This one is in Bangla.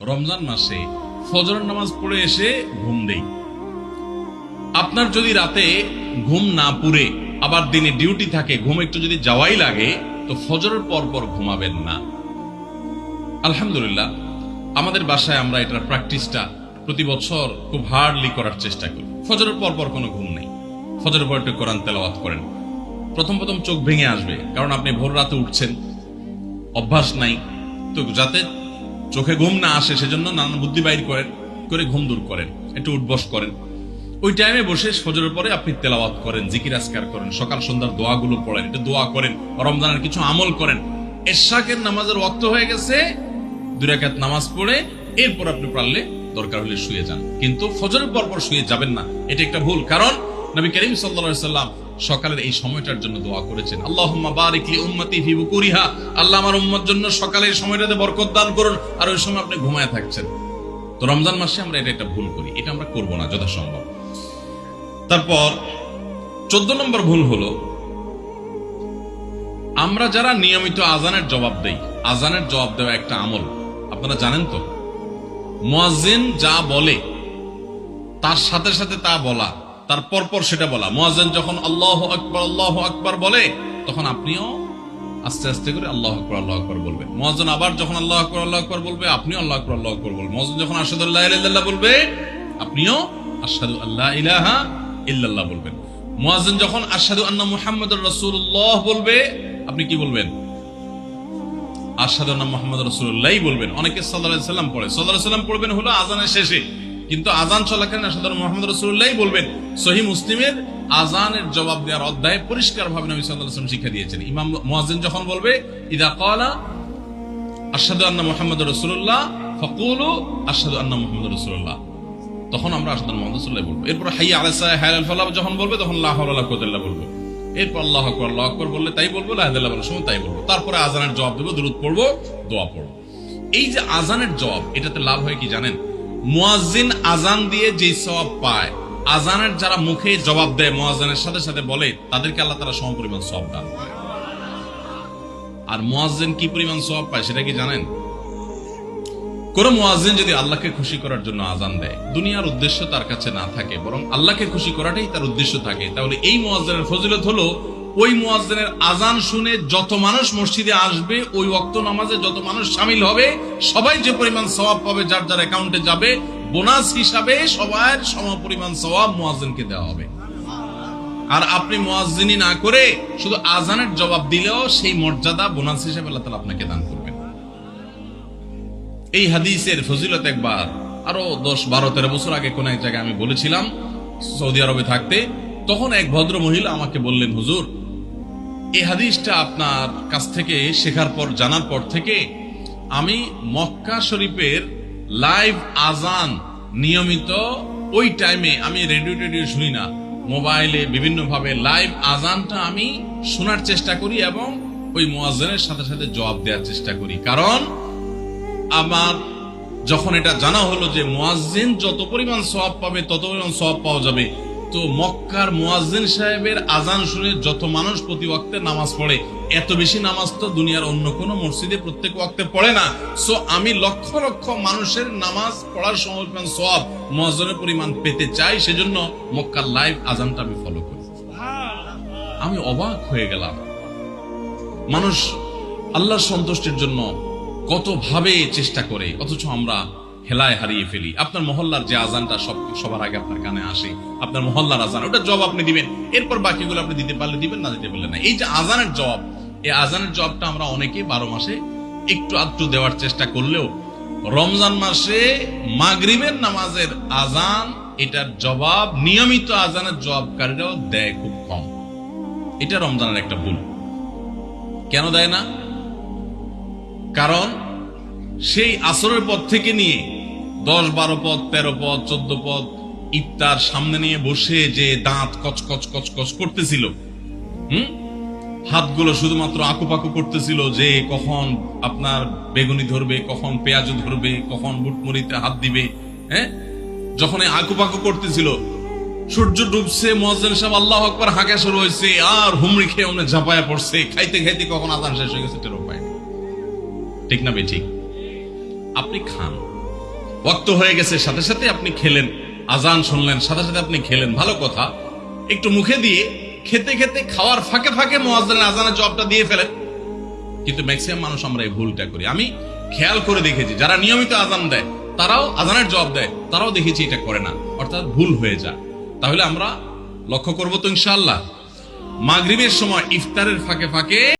রমজান মাসে ফজরের নামাজ পড়ে এসে ঘুম দেই। আপনার যদি রাতে ঘুম না পুরে আবার দিনে ডিউটি থাকে, ঘুম একটু যদি যাওয়াই লাগে, তো ফজরের পর পর ঘুমাবেন না। আলহামদুলিল্লাহ, আমাদের বাসায় আমরা এটার প্র্যাকটিসটা প্রতি বছর খুব হার্ডলি করার চেষ্টা করি। ফজরের পর পর কোনো ঘুম নেই, ফজরের পর একটু কোরআন তেলাওয়াত করেন। প্রথম প্রথম চোখ ভেঙে আসবে, কারণ আপনি ভোর রাতে উঠছেন, অভ্যাস নাই। তো যাতে চোখে ঘুম না আসে সেজন্য নানান বুদ্ধি বাইর করেন, করে ঘুম দূর করেন, একটু উঠবস করেন। ওই টাইমে বসে ফজরের পরে আপনি তেলাওয়াত করেন, জিকির আজকার করেন, সকাল সন্ধ্যার দোয়াগুলো পড়েন, একটু দোয়া করেন, রমজানের কিছু আমল করেন। এশাকের নামাজের ওয়াক্ত হয়ে গেছে, 2 রাকাত নামাজ পড়ে এরপর আপনি পারলে দরকার হলে শুয়ে যান, কিন্তু ফজরের পর পর শুয়ে যাবেন না। এটা একটা ভুল, কারণ নবী করিম সাল্লাল্লাহু আলাইহি সাল্লাম সকালের এই সময়টার জন্য দোয়া করেছেন, আল্লাহুম্মা বারিক লি উম্মতি ফি বুকুরিহা, আল্লাহ আমার উম্মত জন্য সকালের সময়টাতে বরকত দান করুন। আর ওই সময় আপনি ঘুমায় থাকছেন। তো রমজান মাসে আমরা এটা একটা ভুল করি, এটা আমরা করব না যথাসম্ভব। তারপর 14 নম্বর ভুল হলো, আমরা যারা নিয়মিত আজানের জবাব দেই, আজানের জবাব দেওয়া একটা আমল, আপনারা জানেন তো। মুয়াজ্জিন যা বলে তার সাথে সাথে তা বলা, তার পরপর সেটা বলা। মুয়াজ্জিন যখন আল্লাহু আকবার বলে, তখন আপনিও আস্তে আস্তে করে আল্লাহু আকবার বলবেন। মুয়াজ্জিন আবার যখন আল্লাহু আকবার বলবে, আপনিও আল্লাহু আকবার বলবেন। মুয়াজ্জিন যখন আশহাদু আল্লা ইলাহা ইল্লাল্লাহ বলবে, আপনিও আশহাদু আল্লা ইলাহা ইল্লাল্লাহ বলবেন। মুয়াজ্জিন যখন আশহাদু আন্না মুহাম্মাদুর রাসূলুল্লাহ বলবে, আপনি কি বলবেন? আশহাদু আন্না মুহাম্মাদুর রাসূলুল্লাহ বলবেন। অনেকে সাল্লাল্লাহু আলাইহি সাল্লাম পড়ে, সাল্লাল্লাহু আলাইহি সাল্লাম পড়বেন হলো আযানের শেষে, কিন্তু আযান চলাকালীন আশহাদু আন্না মুহাম্মাদুর রাসূলুল্লাহ বলবেন। সহিহ মুসলিমের আযানের জবাব দেওয়ার অধ্যায়ে পরিষ্কারভাবে নবী সাল্লাল্লাহু আলাইহি ওয়াসাল্লাম শিক্ষা দিয়েছেন। ইমাম মুয়াজ্জিন যখন বলবে, ইদা ক্বালা আশহাদু আন্না মুহাম্মাদুর রাসূলুল্লাহ ফাকুলু আশহাদু আন্না মুহাম্মাদুর রাসূলুল্লাহ, তখন আমরা আশহাদু আন্না মুহাম্মাদুর রাসূলুল্লাহ বলবো। এরপর হাইয়া আলাস সালাহ হাইয়া আল ফালাহ যখন বলবে, তখন লা হাওলা ওয়ালা কুওয়াতা ইল্লা বলবো। এরপর আল্লাহু আকবার বললে তাই বলবো, লা ইলাহা ইল্লাল্লাহ বলার সময় তাই বলবো। তারপরে আযানের জবাব দেব, দুরূদ পড়বো, দোয়া পড়বো। এই যে আযানের জবাব, এটাতে লাভ হয় কি জানেন? মুয়াজ্জিন আযান দিয়ে যে সওয়াব পায়, আযানের যারা মুখে জবাব দেয়, মুয়াজ্জিনের সাথে সাথে বলে, তাদেরকে আল্লাহ তাআলা সমপরিমাণ সওয়াব দান করে। আর মুয়াজ্জিন কি পরিমাণ সওয়াব পায় সেটা কি জানেন? কোন মুয়াজ্জিন যদি আল্লাহকে খুশি করার জন্য আযান দেয়, দুনিয়ার উদ্দেশ্য তার কাছে না থাকে, বরং আল্লাহকে খুশি করাটাই তার উদ্দেশ্য থাকে, তাহলে এই মুয়াজ্জিনের ফজিলত হলো, ওই মুয়াজ্জিনের আযান শুনে যত মানুষ মসজিদে আসবে, ওই ওয়াক্ত নামাজে যত মানুষ শামিল হবে, সবাই যে পরিমাণ সওয়াব পাবে, যার যার অ্যাকাউন্টে যাবে, বোনাস হিসাবে সবার সমপরিমাণ সওয়াব মুয়াজ্জিনকে দেওয়া হবে। আর আপনি মুয়াজ্জিনি না করে শুধু আযানের জবাব দিলেও সেই মর্যাদা বোনাস হিসেবে আল্লাহ তাআলা আপনাকে দান করবেন। এই হাদিসের ফজিলত একবার আরো 10, 12, 13 বছর আগে কোন এক জায়গায় আমি বলেছিলাম, সৌদি আরবে থাকতে। তখন এক ভদ্র মহিলা আমাকে বললেন, হুজুর, এই হাদিসটা আপনার কাছ থেকে শেখার পর, জানার পর থেকে আমি মক্কা শরীফের লাইভ আজান নিয়মিত ওই টাইমে, আমি রেডিও শুনি না, মোবাইলে বিভিন্ন ভাবে লাইভ আজানটা আমি শোনার চেষ্টা করি এবং ওই মুয়াজ্জিনের সাথে সাথে জবাব দেওয়ার চেষ্টা করি। কারণ আমার যখন এটা জানা হলো যে মুয়াজ্জিন যত পরিমাণ সওয়াব পাবে, তত পরিমাণ সওয়াব পাওয়া যাবে, তো মক্কার মুয়াজ্জিন সাহেবের আজান শুনে যত মানুষ প্রতি ওয়াক্তে নামাজ পড়ে, এত বেশি নামাজ তো দুনিয়ার অন্য কোনো মসজিদে প্রত্যেক ওয়াক্তে পড়ে না। সো আমি লক্ষ লক্ষ মানুষের নামাজ পড়ার সময় সওয়াব, মুয়াজ্জিনের পরিমাণ পেতে চাই, সেজন্য মক্কার লাইভ আজানটা আমি ফলো করি। আমি অবাক হয়ে গেলাম, মানুষ আল্লাহর সন্তুষ্টির জন্য কত ভাবে চেষ্টা করে, অথচ আমরা হেলায় হারিয়ে ফেলি। আপনার মহল্লার যে আজানটা সবার আগে আপনার কানে আসে, আপনার মহল্লার আজান, ওটা জবাব আপনি দিবেন, এরপর বাকিগুলো আপনি দিতে পারলে দিবেন, না দিতে পারলে না। এই যে আজানের জবাব, এই আজানের জবাবটা আমরা অনেকে 12 মাসে একটু আধটু দেওয়ার চেষ্টা করলেও, রমজান মাসে মাগরিবের নামাজের আজান, এটার জবাব নিয়মিত আজানের জবাবকারীরাও দেয় খুব কম। এটা রমজানের একটা ভুল। কেন দেয় না? কারণ সেই আসরের পর থেকে নিয়ে 10, 12 পদ, 13 পদ, 14 পদ ইফতার সামনে নিয়ে বসে যে দাঁত কচকচ করতেছিল, হাতগুলো শুধুমাত্র আকুপাকু করতেছিল যে কখন আপনার বেগুনি ধরবে, কখন পেঁয়াজ ধরবে, কখন বুটমরিতে হাত দিবে। যখন আকুপাকু করতেছিল, সূর্য ডুবছে, মুয়াজ্জিন সাহেব আল্লাহু আকবার হাঁকা শুরু হয়েছে, আর হুমড়ি খেয়ে অনেক ঝাঁপায়া পড়ছে, খাইতে খাইতে কখন আজান শেষ হয়ে গেছে টেরও পায়নি। ঠিক না বেঠিক? আপনি খান, ওয়াক্ত হয়ে গেছে সাথে সাথে আপনি খেলেন, আজান শুনলেন সাথে সাথে আপনি খেলেন, ভালো কথা। একটু মুখে দিয়ে খেতে খেতে খাওয়ার ফাঁকে ফাঁকে মুয়াজ্জিনের আজানের জবাবটা দিয়ে ফেলেন। কিন্তু ম্যাক্সিমাম মানুষ আমরা এই ভুলটা করি। আমি খেয়াল করে দেখেছি যারা নিয়মিত আজান দেয় তারাও আজানের জবাব দেয়, তারাও দেখেছি এটা করে না, অর্থাৎ ভুল হয়ে যায়। তাহলে আমরা লক্ষ্য করবো তো ইনশাআল্লাহ মাগরিবের সময় ইফতারের ফাঁকে ফাঁকে